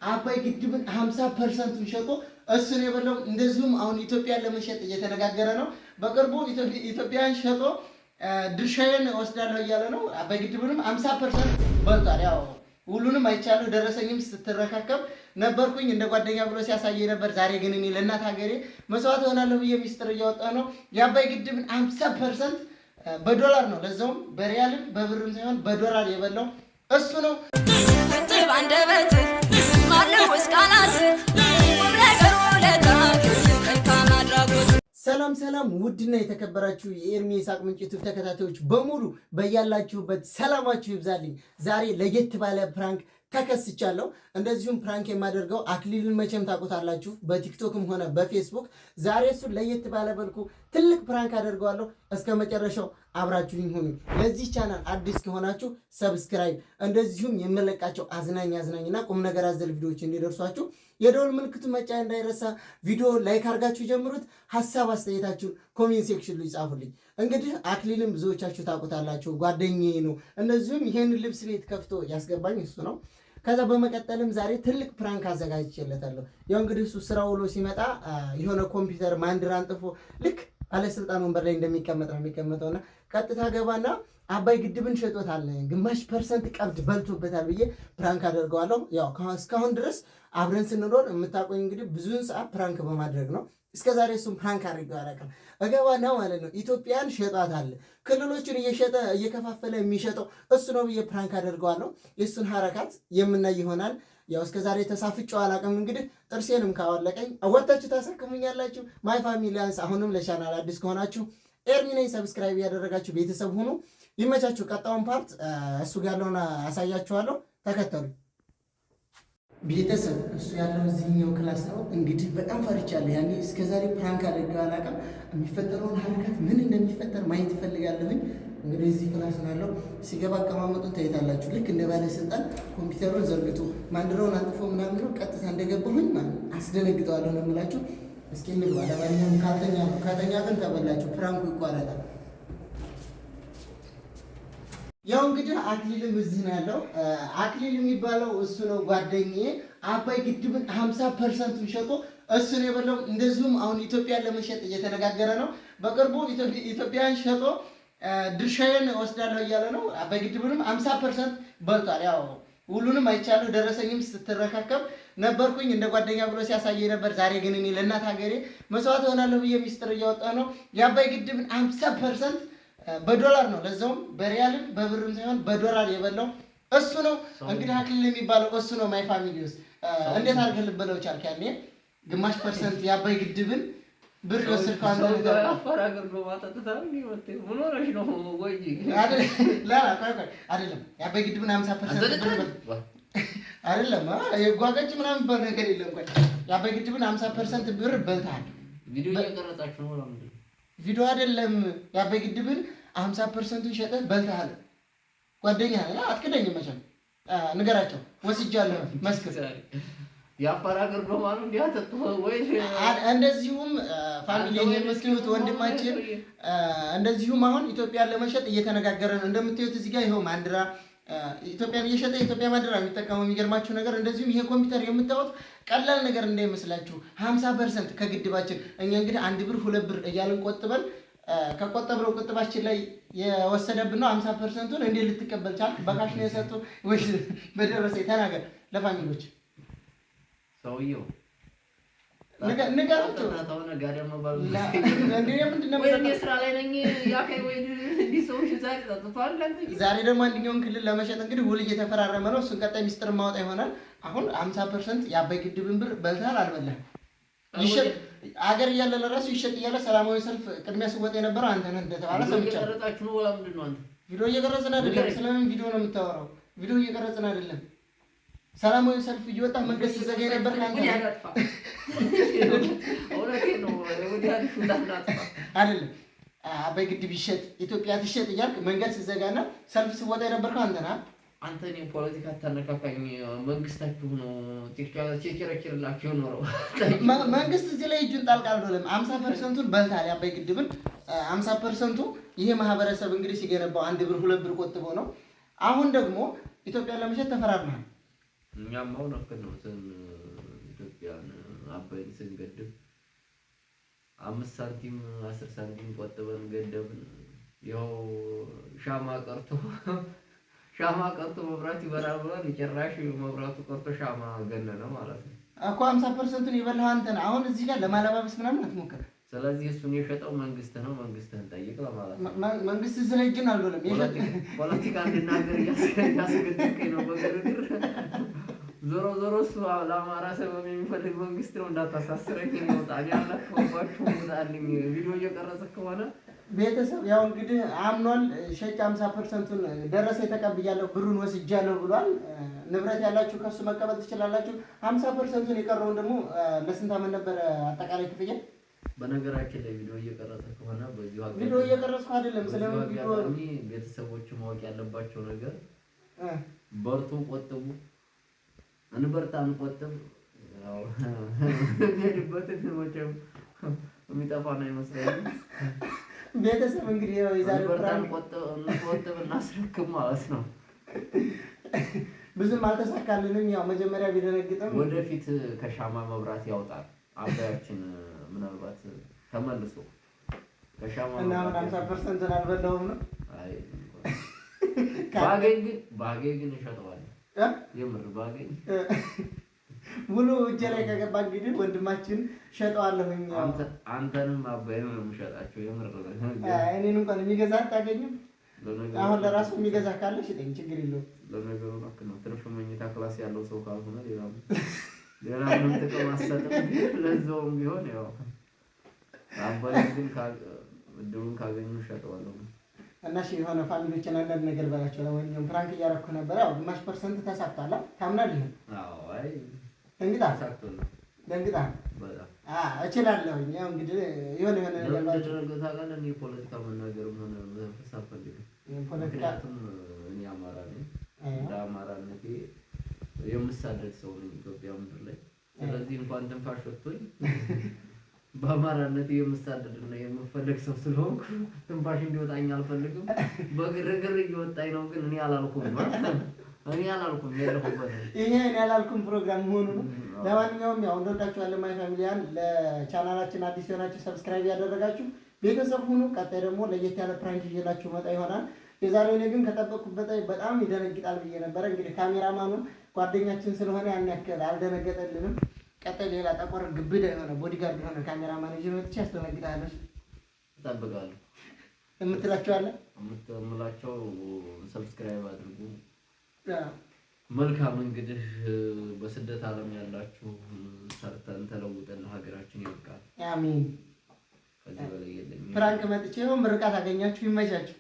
አባይ ግድብን 50% ሸጦ እሱን የበለው እንደዚሁም አሁን ኢትዮጵያን ለመሸጥ እየተነጋገረ ነው። በቅርቡ ኢትዮጵያን ሸጦ ድርሻዬን ወስዳለሁ እያለ ነው። አባይ ግድብንም 50% በልቷል። ያው ሁሉንም አይቻለሁ። ደረሰኝም ስትረካከብ ነበርኩኝ እንደ ጓደኛ ብሎ ሲያሳየ ነበር። ዛሬ ግን እኔ ለእናት ሀገሬ መስዋዕት ሆናለሁ ብዬ ሚስጥር እያወጣ ነው። የአባይ ግድብን 50% በዶላር ነው፣ ለዛውም በሪያልም በብርም ሳይሆን በዶላር የበላው እሱ ነው። ሰላም ሰላም፣ ውድና የተከበራችሁ የኤርሚ ይስሐቅ ምንጭ ዩቲዩብ ተከታታዮች በሙሉ በያላችሁበት ሰላማችሁ ይብዛልኝ። ዛሬ ለየት ባለ ፕራንክ ተከስቻለሁ። እንደዚሁም ፕራንክ የማደርገው አክሊልን መቼም ታውቁታላችሁ፣ በቲክቶክም ሆነ በፌስቡክ። ዛሬ እሱን ለየት ባለ መልኩ ትልቅ ፕራንክ አደርገዋለሁ። እስከ መጨረሻው አብራችሁኝ ሁኑ። ለዚህ ቻናል አዲስ ከሆናችሁ ሰብስክራይብ፣ እንደዚሁም የምለቃቸው አዝናኝና ቁም ነገር አዘል ቪዲዮዎች እንዲደርሷችሁ የደወል ምልክቱ መጫን እንዳይረሳ። ቪዲዮ ላይክ አድርጋችሁ ጀምሩት። ሀሳብ አስተያየታችሁን ኮሜንት ሴክሽን ላይ ጻፉልኝ። እንግዲህ አክሊልን ብዙዎቻችሁ ታውቁታላችሁ፣ ጓደኛዬ ነው። እንደዚሁም ይሄን ልብስ ቤት ከፍቶ ያስገባኝ እሱ ነው። ከዛ በመቀጠልም ዛሬ ትልቅ ፕራንክ አዘጋጅቼለታለሁ። ያው እንግዲህ እሱ ስራ ውሎ ሲመጣ የሆነ ኮምፒውተር ማንድር አንጥፎ ልክ ባለስልጣን ወንበር ላይ እንደሚቀመጥ ነው የሚቀመጠውና ቀጥታ ገባና አባይ ግድብን ሸጦታል፣ ግማሽ ፐርሰንት ቀብድ በልቶበታል ብዬ ፕራንክ አደርገዋለሁ። ያው እስካሁን ድረስ አብረን ስንኖር የምታቆኝ እንግዲህ ብዙውን ሰዓት ፕራንክ በማድረግ ነው። እስከ ዛሬ እሱም ፕራንክ አድርገው አላውቅም። እገባና ማለት ነው ኢትዮጵያን ሸጣታል፣ ክልሎችን እየከፋፈለ የሚሸጠው እሱ ነው ብዬ ፕራንክ አደርገዋለሁ። የእሱን ሀረካት የምናይ ይሆናል። ያው እስከ ዛሬ ተሳፍጬው አላውቅም። እንግዲህ ጥርሴንም ካወለቀኝ ወጣችሁ ታሰክሙኛላችሁ። ማይ ፋሚሊያንስ፣ አሁንም ለቻናል አዲስ ከሆናችሁ ኤርሚ ነኝ፣ ሰብስክራይብ ያደረጋችሁ ቤተሰብ ሁኑ። ይመቻችሁ። ቀጣውን ፓርት እሱ ጋር ያለውን አሳያችኋለሁ። ተከተሉ ቤተሰብ። እሱ ያለው እዚህኛው ክላስ ነው። እንግዲህ በጣም ፈርቻለሁ። ያኔ እስከዛሬ ፕራንክ አድርገው አላውቅም። የሚፈጠረውን ሀረካት ምን እንደሚፈጠር ማየት ይፈልጋለሁኝ። እንግዲህ እዚህ ክላስ ነው ያለው። ሲገባ አቀማመጡን ታይታላችሁ። ልክ እንደ ባለስልጣን ኮምፒውተሩን ዘርግቶ ማንድረውን አንጥፎ ምናምን ነው። ቀጥታ እንደገባሁኝ አስደነግጠዋለሁ ነው የምላችሁ። እስኪ እንግባ። ለማንኛውም ካልተኛ ግን ተበላችሁ፣ ፕራንኩ ይቋረጣል። ያው እንግዲህ አክሊልም እዚህ ነው ያለው። አክሊል የሚባለው እሱ ነው ጓደኛዬ። አባይ ግድብን 50% ሸጦ እሱ ነው የበለው። እንደዚሁም አሁን ኢትዮጵያን ለመሸጥ እየተነጋገረ ነው። በቅርቡ ኢትዮጵያን ሸጦ ድርሻዬን ወስዳለሁ እያለ ነው። አባይ ግድብንም 50% በልቷል። ያው ሁሉንም አይቻለሁ። ደረሰኝም ስትረካከብ ነበርኩኝ እንደ ጓደኛ ብሎ ሲያሳየ ነበር። ዛሬ ግን እኔ ለእናት ሀገሬ መስዋዕት ሆናለሁ ብዬ ሚስጥር እያወጣ ነው። የአባይ ግድብን 50% በዶላር ነው፣ ለዛውም በሪያልም በብርም ሳይሆን በዶላር የበላው እሱ ነው። እንግዲህ አክሊል የሚባለው እሱ ነው። ማይ ፋሚሊ ውስጥ እንዴት አድርገህ ልበለው ቻልክ? ያኔ ግማሽ ፐርሰንት የአባይ ግድብን ብር ወስድከው አንተ ነው አፈራገር ነው ማጣጣታም ይወጥ ምን ሆነሽ ነው ወይ? አይደለም የአባይ ግድብን 50% ብር አይደለም የጓገጭ ምናምን ባል ነገር የለም። ቆይ የአባይ ግድብን 50% ብር በልተሃል። ቪዲዮ እየቀረጻችሁ ነው ማለት ነው? ቪዲዮ አይደለም። የአባይ ግድብን 50% ሸጠህ በልተሃል። ጓደኛ ነህ፣ አትክደኝም መቼም። ንገራቸው ወስጃለሁ መስክር። የአፋር ሀገር ነው ማለት እንዴ? አተጥቶ ወይ እንደዚሁም ፋሚሊ የመስኪኑት ወንድማችን እንደዚሁም አሁን ኢትዮጵያን ለመሸጥ እየተነጋገረ ነው። እንደምታዩት እዚህ ጋር ይሄው ማንድራ ኢትዮጵያን እየሸጠ ኢትዮጵያ ማንድራ የሚጠቀመው። የሚገርማችሁ ነገር እንደዚሁም ይሄ ኮምፒውተር የምታዩት ቀላል ነገር እንዳይመስላችሁ 50% ከግድባችን እኛ እንግዲህ 1 ብር 2 ብር እያልን ቆጥበን ከቆጠብነው ቁጥባችን ላይ የወሰደብን ነው 50%ን እንዴት ልትቀበል ቻልክ? በካሽ ነው የሰጡ ወይ በደረሰ? ተናገር ለፋሚሊዎች። ሰውየው ንገራቸው። ታውና ጋደም ነው ባሉ እንዴ ምንድነው? ወይ ስራ ላይ ነኝ ያከይ ወይ እንዲህ ሰዎች ዛሬ ተጣጣፋል። ዛሬ ደግሞ አንደኛውን ክልል ለመሸጥ እንግዲህ ውል እየተፈራረመ ነው። እሱን ቀጣይ ሚስጥር ማውጣ ይሆናል። አሁን 50% የአባይ ግድብን ብር በልተሃል አልበላህም? ይሸጥ አገር እያለ ለራሱ ይሸጥ እያለ ሰላማዊ ሰልፍ ቅድሚያ ሲወጣ የነበረው አንተ ነህ እንደተባለ ሰምቻለሁ። እየቀረጻችሁ ነው ወላ ምንድን ነው? አንተ ቪዲዮ እየቀረጽን አይደለም። ስለምን ቪዲዮ ነው የምታወራው? ቪዲዮ እየቀረጽን አይደለም። ሰላማዊ ሰልፍ እየወጣ መንገድ ሲዘጋ የነበር አንተ አይደለም። አባይ ግድብ ይሸጥ ኢትዮጵያ ትሸጥ እያልክ መንገድ ሲዘጋና ሰልፍ ሲወጣ የነበርከው አንተ ነህ። አንተ እኔ ፖለቲካ ታነካካኝ። መንግስታችሁ ነው ቲክቶክ ቸርቸርላችሁ ነው። መንግስት እዚህ ላይ እጁን ጣልቃ አልዶለም። 50%ን በልታል። የአባይ ግድብን 50% ይሄ ማህበረሰብ እንግዲህ ሲገነባው 1 ብር 2 ብር ቆጥቦ ነው። አሁን ደግሞ ኢትዮጵያን ለመሸጥ ተፈራርመሃል። እኛም አሁን ነው አድርገን ስንገድብ 5 ሳንቲም 10 ሳንቲም ቆጥበን ገደብን። ያው ሻማ ቀርቶ መብራት ይበራል ብለን ጭራሽ መብራቱ ቀርቶ ሻማ ገነነ ማለት ነው እኮ 50% ይበላው አንተ ነህ። አሁን እዚህ ጋር ለማለባበስ ምናምን አትሞክር። ስለዚህ እሱን የሸጠው መንግስት ነው። መንግስትህን ጠይቅ ለማለት ነው። መንግስት ስለእጅን አልዶለም ፖለቲካ እንድናገር እያስገደድከኝ ነው በግርግር። ዞሮ እሱ ለአማራ ሰበብ የሚፈልግ መንግስት ነው። እንዳታሳስረኝ ነው። ታዲያ አላከባችሁ ሙታልኝ ቪዲዮ እየቀረጸ ከሆነ ቤተሰብ ያው እንግዲህ አምኗል። ሸጭ 50%ቱን ደረሰ ተቀብያለሁ ብሩን ወስጃለሁ ብሏል። ንብረት ያላችሁ ከሱ መቀበል ትችላላችሁ። 50%ቱን የቀረውን ደግሞ ለስንት አመት ነበር አጠቃላይ ክፍያ? በነገራችን ላይ ቪዲዮ እየቀረጸ ከሆነ በዚሁ አጋጣሚ ቪዲዮ እየቀረጽኩ አይደለም። ስለምን ቪዲዮ ቤተሰቦች ማወቅ ያለባቸው ነገር በርቱ፣ ቆጥቡ፣ እንበርታ፣ እንቆጥብ። ያው እንሄድበትን መቼም የሚጠፋን አይመስለኝም። ቤተሰብ እንግዲህ ያው የዛሬ ፕራንክ ቆጥብ እናስረክብ ማለት ነው። ብዙም አልተሳካልንም። ያው መጀመሪያ ቢደነግጥም ወደፊት ከሻማ መብራት ያወጣል አባያችን ምናልባት ተመልሶ ከሻማ እና 50% አልበላውም ነው። አይ ባገኝ ግን እሸጠዋለሁ። የምር ባገኝ ሙሉ እጄ ላይ ከገባ እንግዲህ ወንድማችን ሸጠዋለሁኝ። አንተንም አባይንም ነው የምሸጣቸው። የምር እኔን እንኳን የሚገዛ አታገኝም። አሁን ለራሱ የሚገዛ ካለ ሽጠኝ፣ ችግር የለውም። ለነገሩ ነው ትርፍ መኝታ ክላስ ያለው ሰው ካልሆነ ሌላ ምንም ጥቅም አሰጥም። ለዛውም ቢሆን ያው አባይ ግን እድሉን ካገኙ እሸጠዋለሁ። እና እሺ የሆነ ፋሚሊዎችን አንዳንድ ነገር በላቸው። ለማንኛውም ፍራንክ እያደረኩ ነበር። ያው ግማሽ ፐርሰንት ተሳክቷል። ታምናለህ? አዎ። አይ ደንግጣ እችላለሁኝ። ያው እንግዲህ የሆነ ፖለቲካ መናገርም ሆነ መፍረስ አልፈልግም። ምክንያቱም እኔ አማራ ነኝ። እንደ አማራነቴ የምሳደድ ሰው ነኝ ኢትዮጵያ ምድር ላይ። ስለዚህ እንኳን ትንፋሽ ወጥቶኝ በአማራነቴ የምሳደድና የምፈልግ ሰው ስለሆንኩ ትንፋሽ እንዲወጣኝ አልፈልግም። በግርግር እየወጣኝ ነው፣ ግን እኔ አላልኩም። ይሄ እኔ አላልኩም ፕሮግራም መሆኑ ነው። ለማንኛውም ያው እንደወዳችኋለን ማይ ፋሚሊያን። ለቻናላችን አዲስ የሆናችሁ ሰብስክራይብ ያደረጋችሁ ቤተሰብ ሁኑ። ቀጣይ ደግሞ ለየት ያለ ፕራንክ ይዤላችሁ መጣ ይሆናል። የዛሬው እኔ ግን ከጠበቅኩበት በጣም ይደነግጣል ብዬ ነበረ። እንግዲህ ካሜራማኑ ጓደኛችን ስለሆነ ያን ያክል አልደነገጠልንም። ቀጣይ ሌላ ጠቆር ግብዳ የሆነ ቦዲጋርድ የሆነ ካሜራማን ይዤ መጥቼ አስደነግጣለሁ። እጠብቃለሁ። የምላቸው ሰብስክራይብ አድርጉ። መልካም እንግዲህ በስደት ዓለም ያላችሁ ሰርተን ተለውጠን ለሀገራችን ይብቃል። አሜን። ከዚህ በላይ የለኝም። ፍራንክ መጥቼ ምርቃት አገኛችሁ። ይመቻችሁ።